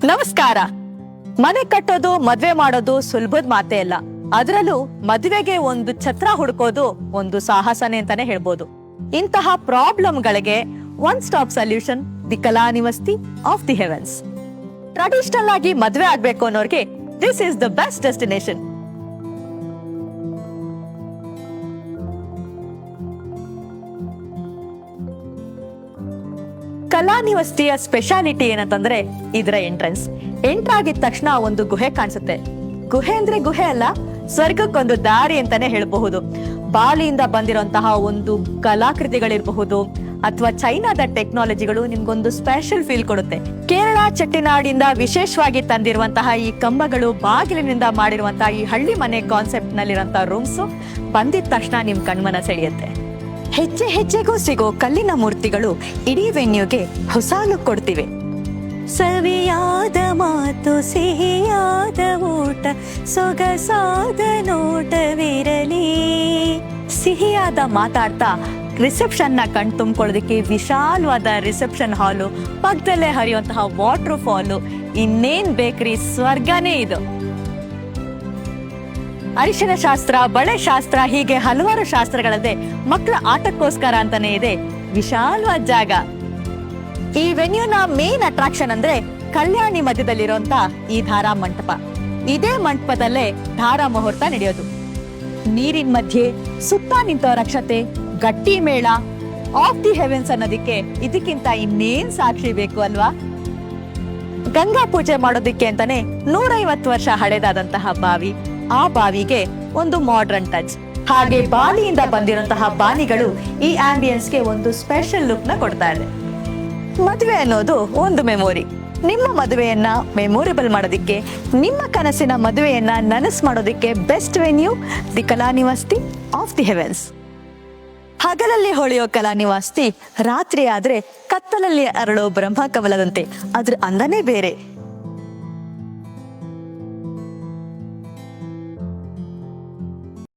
ನಮಸ್ಕಾರ. ಮನೆ ಕಟ್ಟೋದು ಮದ್ವೆ ಮಾಡೋದು ಸುಲಭದ ಮಾತೇ ಅಲ್ಲ. ಅದರಲ್ಲೂ ಮದುವೆಗೆ ಒಂದು ಛತ್ರ ಹುಡುಕೋದು ಒಂದು ಸಾಹಸನೇ ಅಂತಾನೆ ಹೇಳ್ಬೋದು. ಇಂತಹ ಪ್ರಾಬ್ಲಮ್ಗಳಿಗೆ one stop solution the Kalanivasti of the heavens. Traditional ಆಗಿ ಮದ್ವೆ ಆಗ್ಬೇಕು ಅನ್ನೋರ್ಗೆ this is the best destination. ಕಲಾನಿವಸ್ತಿಯ ಸ್ಪೆಷಾಲಿಟಿ ಏನಂತಂದ್ರೆ ಇದರ ಎಂಟ್ರೆನ್ಸ್. ಎಂಟರ್ ಆಗಿದ ತಕ್ಷಣ ಒಂದು ಗುಹೆ ಕಾಣಿಸುತ್ತೆ. ಗುಹೆ ಅಂದ್ರೆ ಗುಹೆ ಅಲ್ಲ, ಸ್ವರ್ಗಕ್ಕೊಂದು ದಾರಿ ಅಂತಾನೆ ಹೇಳಬಹುದು. ಬಾಲಿಯಿಂದ ಬಂದಿರುವಂತಹ ಒಂದು ಕಲಾಕೃತಿಗಳಿರಬಹುದು ಅಥವಾ ಚೈನಾದ ಟೆಕ್ನಾಲಜಿಗಳು ನಿಮ್ಗೊಂದು ಸ್ಪೆಷಲ್ ಫೀಲ್ ಕೊಡುತ್ತೆ. ಕೇರಳ ಚೆಟ್ಟಿನಾಡಿಂದ ವಿಶೇಷವಾಗಿ ತಂದಿರುವಂತಹ ಈ ಕಂಬಗಳು, ಬಾಗಿಲಿನಿಂದ ಮಾಡಿರುವಂತಹ ಈ ಹಳ್ಳಿ ಮನೆ ಕಾನ್ಸೆಪ್ಟ್ ನಲ್ಲಿರುವಂತಹ ರೂಮ್ಸ್ ಬಂದಿದ ತಕ್ಷಣ ನಿಮ್ ಕಣ್ಮನ ಸೆಳೆಯುತ್ತೆ. ಹೆಜ್ಜೆ ಹೆಜ್ಜೆಗೂ ಸಿಗೋ ಕಲ್ಲಿನ ಮೂರ್ತಿಗಳು ಇಡೀ ವೆನ್ಯೂಗೆ ಹೊಸ ಲುಕ್ ಕೊಡ್ತಿವೆ. ಸವಿಯಾದ ಮಾತು, ಸಿಹಿಯಾದ ಊಟ, ಸೊಗಸಾದ ನೋಟವಿರಲಿ. ಸಿಹಿಯಾದ ಮಾತಾಡ್ತಾ ರಿಸೆಪ್ಷನ್ ನ ಕಣ್ ತುಂಬಿಕೊಳ್ಳೋದಕ್ಕೆ ವಿಶಾಲವಾದ ರಿಸೆಪ್ಷನ್ ಹಾಲು, ಪಕ್ಕದಲ್ಲೇ ಹರಿಯುವಂತಹ ವಾಟರ್ ಫಾಲು, ಇನ್ನೇನ್ ಬೇಕ್ರಿ, ಸ್ವರ್ಗನೇ ಇದು. ಅರಿಶಿನ ಶಾಸ್ತ್ರ, ಬಳೆ ಶಾಸ್ತ್ರ, ಹೀಗೆ ಹಲವಾರು ಶಾಸ್ತ್ರಗಳಲ್ಲದೆ ಮಕ್ಕಳ ಆಟಕ್ಕೋಸ್ಕರ ಅಂತಾನೆ ಇದೆ ವಿಶಾಲವಾದ ಜಾಗ. ಈ ವೆನ್ಯೂನ ಮೇನ್ ಅಟ್ರಾಕ್ಷನ್ ಅಂದ್ರೆ ಕಲ್ಯಾಣಿ ಮಧ್ಯದಲ್ಲಿರುವಂತ ಈ ಧಾರಾ ಮಂಟಪ. ಇದೇ ಮಂಟಪದಲ್ಲೇ ಧಾರಾ ಮುಹೂರ್ತ ನಡೆಯೋದು. ನೀರಿನ ಮಧ್ಯೆ ಸುತ್ತ ನಿಂತ ರಕ್ಷತೆ, ಗಟ್ಟಿ ಮೇಳ, ಆಫ್ ದಿ ಹೆವೆನ್ಸ್ ಅನ್ನೋದಿಕ್ಕೆ ಇದಕ್ಕಿಂತ ಇನ್ನೇನ್ ಸಾಕ್ಷಿ ಬೇಕು ಅಲ್ವಾ? ಗಂಗಾ ಪೂಜೆ ಮಾಡೋದಿಕ್ಕೆ ಅಂತಾನೆ 150 ವರ್ಷ ಹಳೆದಾದಂತಹ ಬಾವಿ. ಆ ಬಾವಿಗೆ ಒಂದು ಮಾಡರ್ನ್ ಟಚ್. ಹಾಗೆ ಬಾಲಿಯಿಂದ ಬಂದಿರುವಂತಹ ಬಾನಿಗಳು ಈ ಆಂಬಿಯನ್ಸ್ಗೆ ಒಂದು ಸ್ಪೆಷಲ್ ಲುಕ್ ನ ಕೊಡ್ತಾ ಇದೆ. ಮದುವೆ ಅನ್ನೋದು ಒಂದು ಮೆಮೊರಿ. ನಿಮ್ಮ ಮದುವೆಯನ್ನ ಮೆಮೊರೇಬಲ್ ಮಾಡೋದಿಕ್ಕೆ, ನಿಮ್ಮ ಕನಸಿನ ಮದುವೆಯನ್ನ ನನಸು ಮಾಡೋದಿಕ್ಕೆ best venue the Kalanivasti of the heavens. ಹಗಲಲ್ಲಿ ಹೊಳೆಯೋ ಕಲಾನಿವಾಸ್ತಿ ರಾತ್ರಿ ಆದ್ರೆ ಕತ್ತಲಲ್ಲಿ ಅರಳೋ ಬ್ರಹ್ಮ ಕಮಲದಂತೆ. ಅದ್ರ ಅಂದನೇ ಬೇರೆ.